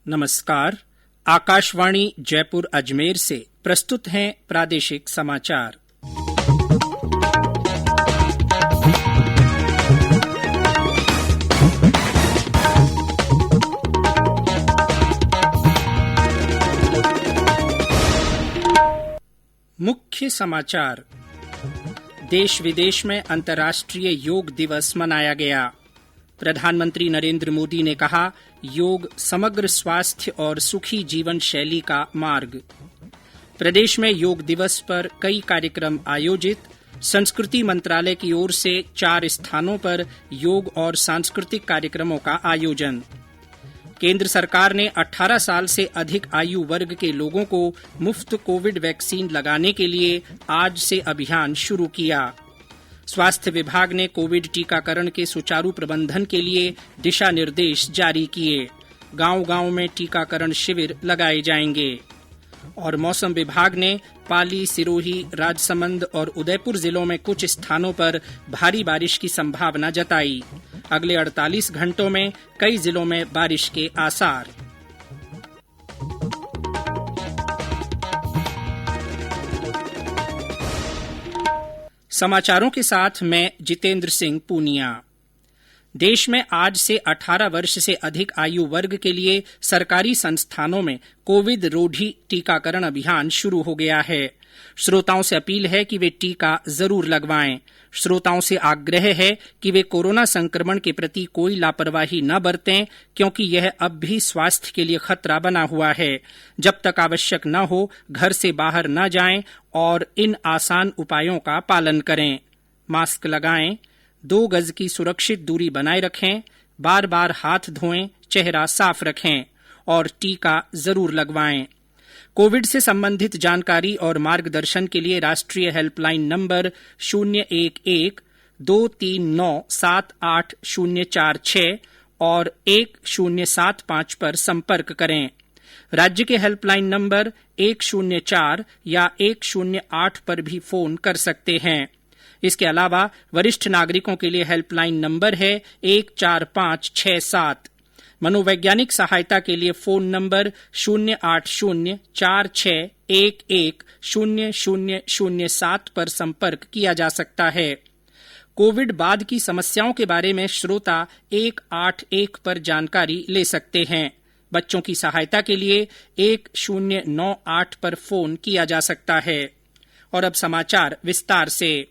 नमस्कार। आकाशवाणी जयपुर अजमेर से प्रस्तुत हैं प्रादेशिक समाचार। मुख्य समाचार। देश विदेश में अंतर्राष्ट्रीय योग दिवस मनाया गया। प्रधानमंत्री नरेंद्र मोदी ने कहा, योग समग्र स्वास्थ्य और सुखी जीवन शैली का मार्ग। प्रदेश में योग दिवस पर कई कार्यक्रम आयोजित। संस्कृति मंत्रालय की ओर से 4 स्थानों पर योग और सांस्कृतिक कार्यक्रमों का आयोजन। केंद्र सरकार ने 18 साल से अधिक आयु वर्ग के लोगों को मुफ्त कोविड वैक्सीन लगाने के लिए आज से अभियान शुरू किया। स्वास्थ्य विभाग ने कोविड टीकाकरण के सुचारू प्रबंधन के लिए दिशा निर्देश जारी किए। गांव-गांव में टीकाकरण शिविर लगाए जाएंगे। और मौसम विभाग ने पाली, सिरोही, राजसमंद और उदयपुर जिलों में कुछ स्थानों पर भारी बारिश की संभावना जताई। अगले 48 घंटों में कई जिलों में बारिश के आसार। समाचारों के साथ मैं जितेंद्र सिंह पूनिया। देश में आज से 18 वर्ष से अधिक आयु वर्ग के लिए सरकारी संस्थानों में कोविड रोधी टीकाकरण अभियान शुरू हो गया है। श्रोताओं से अपील है कि वे टीका जरूर लगवाएं। श्रोताओं से आग्रह है कि वे कोरोना संक्रमण के प्रति कोई लापरवाही न बरतें, क्योंकि यह अब भी स्वास्थ्य के लिए खतरा बना हुआ है। जब तक आवश्यक न हो, घर से बाहर न जाएं और इन आसान उपायों का पालन करें। मास्क लगाएं, 2 गज की सुरक्षित दूरी बनाए रखें, बार-बार हाथ धोएं, चेहरा साफ रखें और टीका जरूर लगवाएं। कोविड से संबंधित जानकारी और मार्गदर्शन के लिए राष्ट्रीय हेल्पलाइन नंबर 011-239-78046 और 1075 पर संपर्क करें। राज्य के हेल्पलाइन नंबर 104 या 108 पर भी फोन कर सकते हैं। इसके अलावा वरिष्ठ नागरिकों के लिए हेल्पलाइन नंबर है 14567। मनोवैज्ञानिक सहायता के लिए फोन नंबर 08046110007 पर संपर्क किया जा सकता है। कोविड बाद की समस्याओं के बारे में श्रोता 181 पर जानकारी ले सकते हैं। बच्चों की सहायता के लिए 1098 पर फोन किया जा सकता है। और अब समाचार विस्तार से।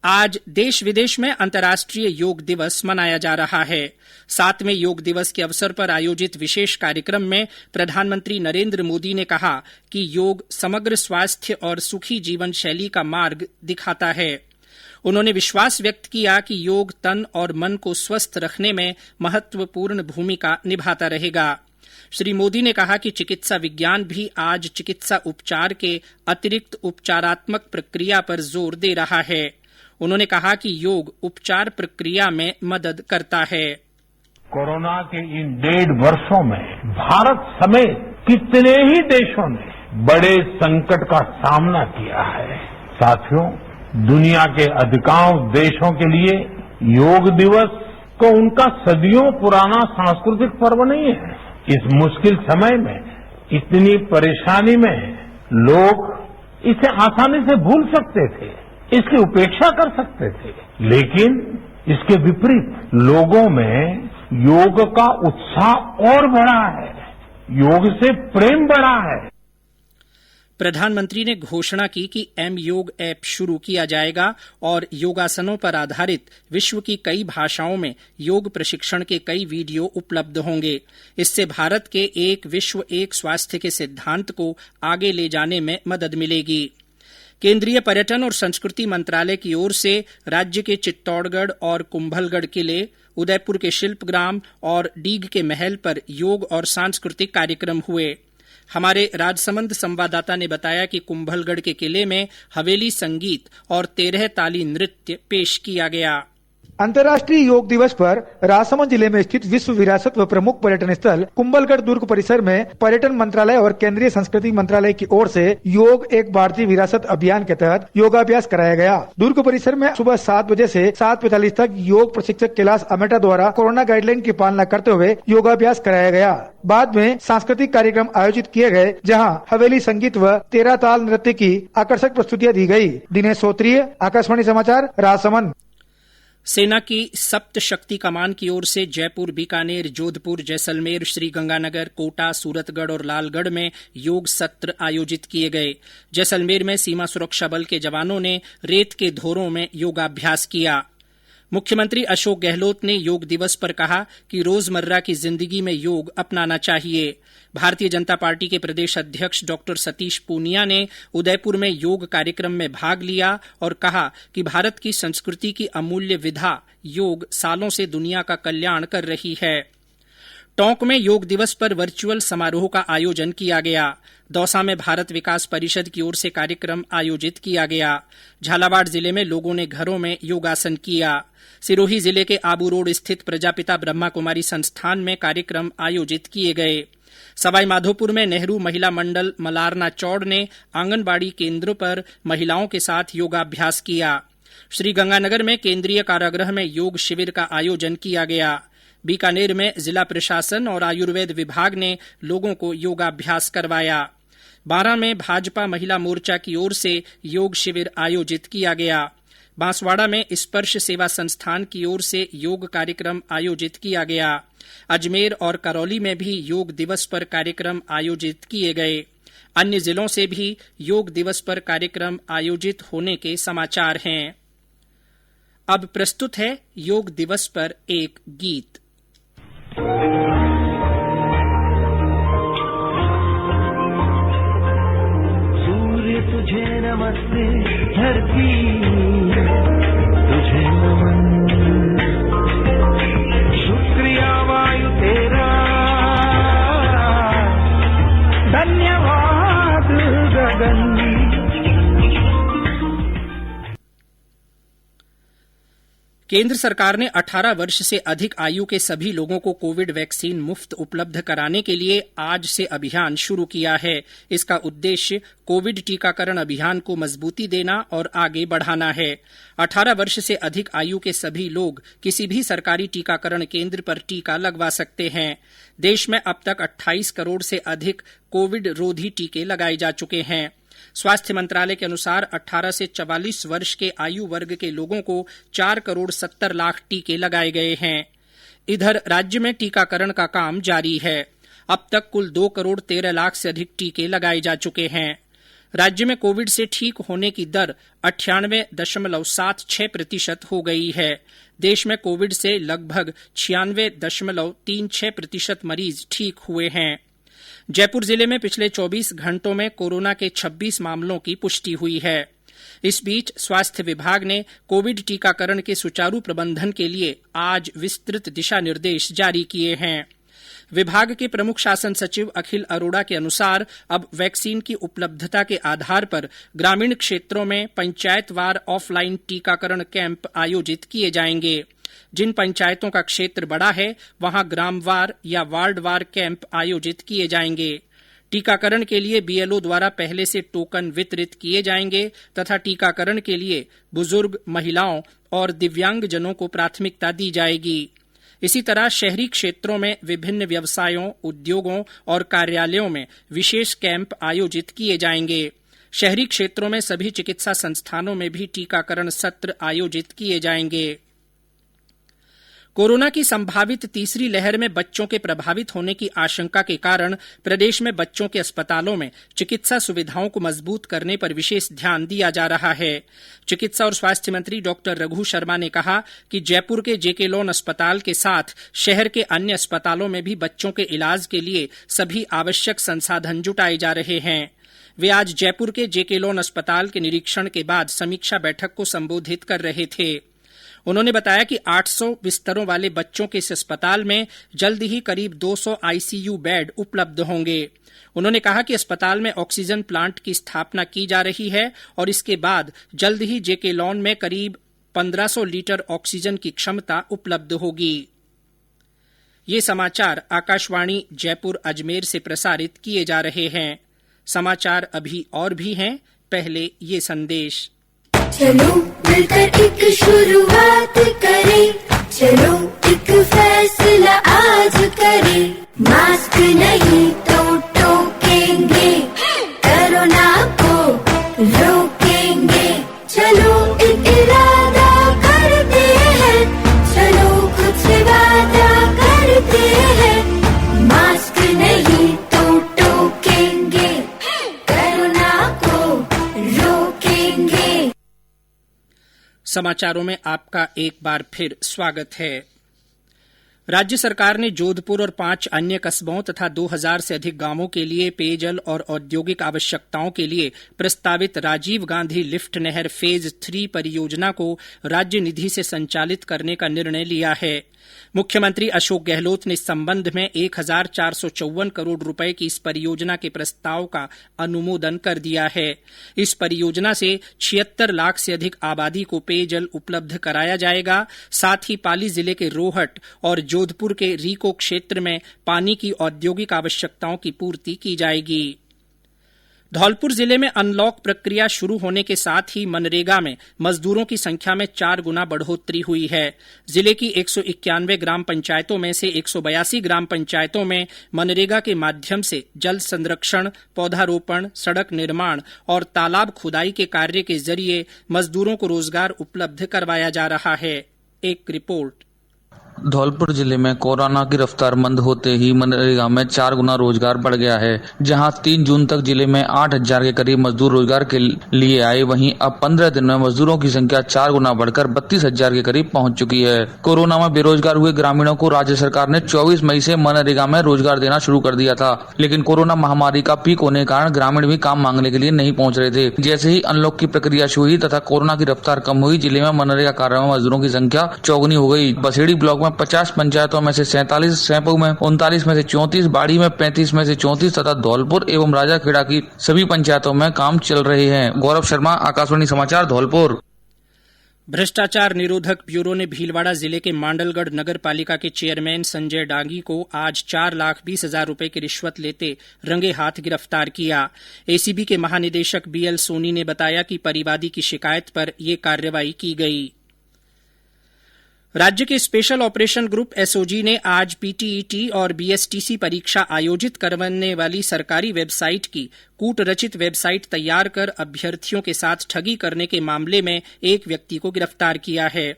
आज देश विदेश में अंतर्राष्ट्रीय योग दिवस मनाया जा रहा है। 7वें योग दिवस के अवसर पर आयोजित विशेष कार्यक्रम में प्रधानमंत्री नरेंद्र मोदी ने कहा कि योग समग्र स्वास्थ्य और सुखी जीवन शैली का मार्ग दिखाता है। उन्होंने विश्वास व्यक्त किया कि योग तन और मन को स्वस्थ रखने में महत्वपूर्ण भूमिका निभाता रहेगा। श्री मोदी ने कहा कि चिकित्सा विज्ञान भी आज चिकित्सा उपचार के अतिरिक्त उपचारात्मक प्रक्रिया पर जोर दे रहा है। उन्होंने कहा कि योग उपचार प्रक्रिया में मदद करता है। कोरोना के इन 1.5 वर्षों में भारत समेत कितने ही देशों ने बड़े संकट का सामना किया है। साथियों, दुनिया के अधिकांश देशों के लिए योग दिवस को उनका सदियों पुराना सांस्कृतिक पर्व नहीं है। इस मुश्किल समय में, इतनी परेशानी में लोग इसे आसानी से भूल सकते थे, इसकी उपेक्षा कर सकते थे, लेकिन इसके विपरीत लोगों में योग का उत्साह और बढ़ा है, योग से प्रेम बढ़ा है। प्रधानमंत्री ने घोषणा की कि योग ऐप शुरू किया जाएगा और योगासनों पर आधारित विश्व की कई भाषाओं में योग प्रशिक्षण के कई वीडियो उपलब्ध होंगे। इससे भारत के एक विश्व एक स्वास्थ्य के सिद्धांत को आगे ले जाने में मदद मिलेगी। केंद्रीय पर्यटन और संस्कृति मंत्रालय की ओर से राज्य के चित्तौड़गढ़ और कुंभलगढ़ किले, उदयपुर के शिल्पग्राम और डीग के महल पर योग और सांस्कृतिक कार्यक्रम हुए। हमारे राजसमंद संवाददाता ने बताया कि कुंभलगढ़ के किले में हवेली संगीत और 13 ताली नृत्य पेश किया गया। अंतर्राष्ट्रीय योग दिवस पर राजसमंद जिले में स्थित विश्व विरासत व प्रमुख पर्यटन स्थल कुंभलगढ़ दुर्ग परिसर में पर्यटन मंत्रालय और केंद्रीय संस्कृति मंत्रालय की ओर से योग एक भारतीय विरासत अभियान के तहत योगाभ्यास कराया गया। दुर्ग परिसर में सुबह 7 बजे से 7:45 तक योग प्रशिक्षक कैलाश अमेटा द्वारा कोरोना गाइडलाइन की पालना करते हुए योगाभ्यास कराया गया। बाद में सांस्कृतिक कार्यक्रम आयोजित किए गए, जहां हवेली संगीत व 13 ताल नृत्य की आकर्षक प्रस्तुतियां दी गयी। दिनेश सोत्रिय, आकाशवाणी समाचार, राजसमंद। सेना की सप्त शक्ति कमान की ओर से जयपुर, बीकानेर, जोधपुर, जैसलमेर, श्रीगंगानगर, कोटा, सूरतगढ़ और लालगढ़ में योग सत्र आयोजित किए गए। जैसलमेर में सीमा सुरक्षा बल के जवानों ने रेत के धोरों में योगाभ्यास किया। मुख्यमंत्री अशोक गहलोत ने योग दिवस पर कहा कि रोजमर्रा की जिंदगी में योग अपनाना चाहिए। भारतीय जनता पार्टी के प्रदेश अध्यक्ष डॉ सतीश पूनिया ने उदयपुर में योग कार्यक्रम में भाग लिया और कहा कि भारत की संस्कृति की अमूल्य विधा योग सालों से दुनिया का कल्याण कर रही है। टोंक में योग दिवस पर वर्चुअल समारोह का आयोजन किया गया। दौसा में भारत विकास परिषद की ओर से कार्यक्रम आयोजित किया गया। झालावाड़ जिले में लोगों ने घरों में योगासन किया। सिरोही जिले के आबू रोड स्थित प्रजापिता ब्रह्मा कुमारी संस्थान में कार्यक्रम आयोजित किए गए। सवाईमाधोपुर में नेहरू महिला मंडल मलारना चौड़ ने आंगनबाड़ी केंद्रों पर महिलाओं के साथ योगाभ्यास किया। श्रीगंगानगर में केंद्रीय कारागृह में योग शिविर का आयोजन किया गया। बीकानेर में जिला प्रशासन और आयुर्वेद विभाग ने लोगों को योगाभ्यास करवाया। बारां में भाजपा महिला मोर्चा की ओर से योग शिविर आयोजित किया गया। बांसवाड़ा में स्पर्श सेवा संस्थान की ओर से योग कार्यक्रम आयोजित किया गया। अजमेर और करौली में भी योग दिवस पर कार्यक्रम आयोजित किए गए। अन्य जिलों से भी योग दिवस पर कार्यक्रम आयोजित होने के समाचार हैं। अब प्रस्तुत है योग दिवस पर एक गीत। सूर्य तुझे नमस्ते, धरती तुझे नमन, शुक्रिया वायु तेरा, धन्यवाद गगन। केंद्र सरकार ने 18 वर्ष से अधिक आयु के सभी लोगों को कोविड वैक्सीन मुफ्त उपलब्ध कराने के लिए आज से अभियान शुरू किया है। इसका उद्देश्य कोविड टीकाकरण अभियान को मजबूती देना और आगे बढ़ाना है। 18 वर्ष से अधिक आयु के सभी लोग किसी भी सरकारी टीकाकरण केंद्र पर टीका लगवा सकते हैं। देश में अब तक 28 करोड़ से अधिक कोविड रोधी टीके लगाए जा चुके हैं। स्वास्थ्य मंत्रालय के अनुसार 18 से 44 वर्ष के आयु वर्ग के लोगों को 4 करोड़ 70 लाख टीके लगाए गए हैं। इधर राज्य में टीकाकरण का काम जारी है। अब तक कुल 2 करोड़ 13 लाख से अधिक टीके लगाए जा चुके हैं। राज्य में कोविड से ठीक होने की दर 98.76% हो गई है। देश में कोविड से लगभग 96.36% मरीज ठीक हुए हैं। जयपुर जिले में पिछले 24 घंटों में कोरोना के 26 मामलों की पुष्टि हुई है। इस बीच स्वास्थ्य विभाग ने कोविड टीकाकरण के सुचारू प्रबंधन के लिए आज विस्तृत दिशा निर्देश जारी किए हैं। विभाग के प्रमुख शासन सचिव अखिल अरोड़ा के अनुसार अब वैक्सीन की उपलब्धता के आधार पर ग्रामीण क्षेत्रों में पंचायतवार ऑफलाइन टीकाकरण कैंप आयोजित किए जाएंगे। जिन पंचायतों का क्षेत्र बड़ा है वहां ग्रामवार या वार्डवार कैंप आयोजित किए जाएंगे। टीकाकरण के लिए बीएलओ द्वारा पहले से टोकन वितरित किए जाएंगे तथा टीकाकरण के लिए बुजुर्ग, महिलाओं और दिव्यांगजनों को प्राथमिकता दी जाएगी। इसी तरह शहरी क्षेत्रों में विभिन्न व्यवसायों, उद्योगों और कार्यालयों में विशेष कैंप आयोजित किए जाएंगे। शहरी क्षेत्रों में सभी चिकित्सा संस्थानों में भी टीकाकरण सत्र आयोजित किए जाएंगे। कोरोना की संभावित तीसरी लहर में बच्चों के प्रभावित होने की आशंका के कारण प्रदेश में बच्चों के अस्पतालों में चिकित्सा सुविधाओं को मजबूत करने पर विशेष ध्यान दिया जा रहा है। चिकित्सा और स्वास्थ्य मंत्री डॉ रघु शर्मा ने कहा कि जयपुर के जेके लोन अस्पताल के साथ शहर के अन्य अस्पतालों में भी बच्चों के इलाज के लिए सभी आवश्यक संसाधन जुटाए जा रहे हैं। वे आज जयपुर के जेके लोन अस्पताल के निरीक्षण के बाद समीक्षा बैठक को संबोधित कर रहे थे। उन्होंने बताया कि 800 बिस्तरों वाले बच्चों के इस अस्पताल में जल्द ही करीब 200 आईसीयू बेड उपलब्ध होंगे। उन्होंने कहा कि अस्पताल में ऑक्सीजन प्लांट की स्थापना की जा रही है और इसके बाद जल्द ही जेके लॉन में करीब 1500 लीटर ऑक्सीजन की क्षमता उपलब्ध होगी। ये समाचार आकाशवाणी जयपुर अजमेर से प्रसारित किए जा रहे हैं। समाचार अभी और भी हैं, पहले ये संदेश। चलो मिलकर एक शुरुआत करें, चलो एक फैसला आज करें, मास्क नहीं तो टोकेंगे, कोरोना को रोकेंगे, चलो एक इरादा करते हैं, चलो कुछ वादा करते हैं, मास्क नहीं तो टोकेंगे, कोरोना को रोकेंगे। समाचारों में आपका एक बार फिर स्वागत है। राज्य सरकार ने जोधपुर और 5 अन्य कस्बों तथा 2000 से अधिक गांवों के लिए पेयजल और औद्योगिक आवश्यकताओं के लिए प्रस्तावित राजीव गांधी लिफ्ट नहर फेज 3 परियोजना को राज्य निधि से संचालित करने का निर्णय लिया है। मुख्यमंत्री अशोक गहलोत ने इस संबंध में 1454 करोड़ रुपए की इस परियोजना के प्रस्ताव का अनुमोदन कर दिया है। इस परियोजना से 76 लाख से अधिक आबादी को पेयजल उपलब्ध कराया जाएगा। साथ ही पाली जिले के रोहट और जोधपुर के रीको क्षेत्र में पानी की औद्योगिक आवश्यकताओं की पूर्ति की जाएगी। धौलपुर जिले में अनलॉक प्रक्रिया शुरू होने के साथ ही मनरेगा में मजदूरों की संख्या में 4 गुना बढ़ोतरी हुई है। जिले की 191 ग्राम पंचायतों में से 182 ग्राम पंचायतों में मनरेगा के माध्यम से जल संरक्षण, पौधारोपण, सड़क निर्माण और तालाब खुदाई के कार्य के जरिए मजदूरों को रोजगार उपलब्ध करवाया जा रहा है। एक रिपोर्ट। धौलपुर जिले में कोरोना की रफ्तार मंद होते ही मनरेगा में 4 गुना रोजगार बढ़ गया है। जहां 3 जून तक जिले में 8000 के करीब मजदूर रोजगार के लिए आए, वहीं अब 15 दिन में मजदूरों की संख्या 4 गुना बढ़कर 32000 के करीब पहुंच चुकी है। कोरोना में बेरोजगार हुए ग्रामीणों को राज्य सरकार ने 24 मई से मनरेगा में रोजगार देना शुरू कर दिया था, लेकिन कोरोना महामारी का पीक होने के कारण ग्रामीण भी काम मांगने के लिए नहीं पहुँच रहे थे। जैसे ही अनलॉक की प्रक्रिया शुरू हुई तथा कोरोना की रफ्तार कम हुई, जिले में मनरेगा कार्य में मजदूरों की संख्या चौगुनी हो गई। बसेड़ी ब्लॉक 50 पंचायतों में से 47, सैंपू में 39 में से 34, बाड़ी में 35 में से 34 तथा धौलपुर एवं राजाखेड़ा की सभी पंचायतों में काम चल रहे हैं। गौरव शर्मा, आकाशवाणी समाचार, धौलपुर। भ्रष्टाचार निरोधक ब्यूरो ने भीलवाड़ा जिले के मांडलगढ़ नगर पालिका के चेयरमैन संजय डांगी को आज 4,20,000 रुपए की रिश्वत लेते रंगे हाथ गिरफ्तार किया। एसीबी के महानिदेशक बीएल सोनी ने बताया कि परिवादी की शिकायत पर ये कार्रवाई की गई। राज्य के स्पेशल ऑपरेशन ग्रुप एसओजी ने आज पीटीईटी और बीएसटीसी परीक्षा आयोजित करवाने वाली सरकारी वेबसाइट की कूटरचित वेबसाइट तैयार कर अभ्यर्थियों के साथ ठगी करने के मामले में एक व्यक्ति को गिरफ्तार किया है।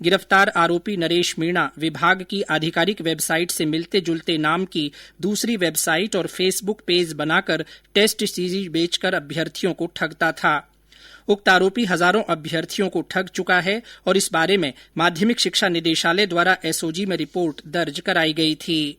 गिरफ्तार आरोपी नरेश मीणा विभाग की आधिकारिक वेबसाइट से मिलते जुलते नाम की दूसरी वेबसाइट और फेसबुक पेज बनाकर टेस्ट सीरीज बेचकर अभ्यर्थियों को ठगता था। उक्त आरोपी हजारों अभ्यर्थियों को ठग चुका है और इस बारे में माध्यमिक शिक्षा निदेशालय द्वारा एसओजी में रिपोर्ट दर्ज कराई गई थी।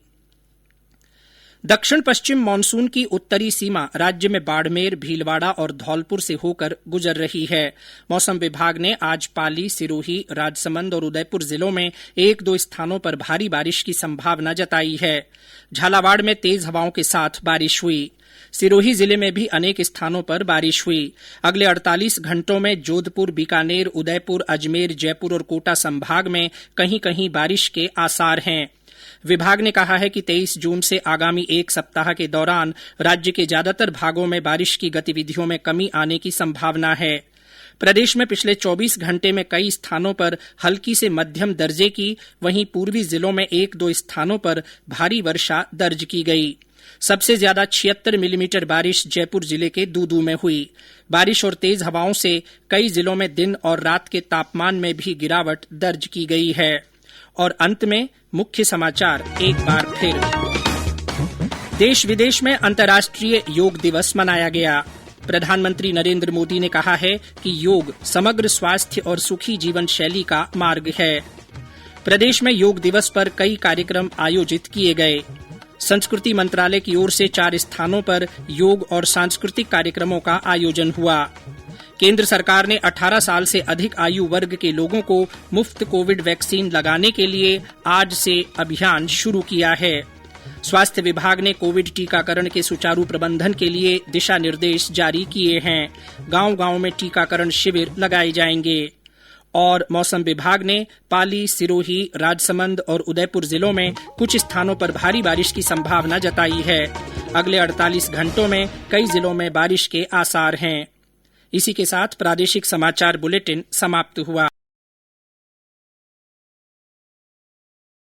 दक्षिण पश्चिम मानसून की उत्तरी सीमा राज्य में बाड़मेर, भीलवाड़ा और धौलपुर से होकर गुजर रही है। मौसम विभाग ने आज पाली, सिरोही, राजसमंद और उदयपुर जिलों में 1-2 स्थानों पर भारी बारिश की संभावना जताई है। झालावाड़ में तेज हवाओं के साथ बारिश हुई। सिरोही जिले में भी अनेक स्थानों पर बारिश हुई। अगले 48 घंटों में जोधपुर, बीकानेर, उदयपुर, अजमेर, जयपुर और कोटा संभाग में कहीं कहीं बारिश के आसार हैं। विभाग ने कहा है कि 23 जून से आगामी एक सप्ताह के दौरान राज्य के ज्यादातर भागों में बारिश की गतिविधियों में कमी आने की संभावना है। प्रदेश में पिछले 24 घंटे में कई स्थानों पर हल्की से मध्यम दर्जे की, वहीं पूर्वी जिलों में 1-2 स्थानों पर भारी वर्षा दर्ज की गई। सबसे ज्यादा 76 मिलीमीटर बारिश जयपुर जिले के दूदू में हुई। बारिश और तेज हवाओं से कई जिलों में दिन और रात के तापमान में भी गिरावट दर्ज की गई है। और अंत में मुख्य समाचार एक बार फिर। देश विदेश में अंतर्राष्ट्रीय योग दिवस मनाया गया। प्रधानमंत्री नरेंद्र मोदी ने कहा है कि योग समग्र स्वास्थ्य और सुखी जीवन शैली का मार्ग है। प्रदेश में योग दिवस पर कई कार्यक्रम आयोजित किए गए। संस्कृति मंत्रालय की ओर से 4 स्थानों पर योग और सांस्कृतिक कार्यक्रमों का आयोजन हुआ। केंद्र सरकार ने 18 साल से अधिक आयु वर्ग के लोगों को मुफ्त कोविड वैक्सीन लगाने के लिए आज से अभियान शुरू किया है। स्वास्थ्य विभाग ने कोविड टीकाकरण के सुचारू प्रबंधन के लिए दिशा निर्देश जारी किए हैं। गांव-गांव में टीकाकरण शिविर लगाए जाएंगे। और मौसम विभाग ने पाली, सिरोही, राजसमंद और उदयपुर जिलों में कुछ स्थानों पर भारी बारिश की संभावना जताई है। अगले 48 घंटों में कई जिलों में बारिश के आसार हैं। इसी के साथ प्रादेशिक समाचार बुलेटिन समाप्त हुआ।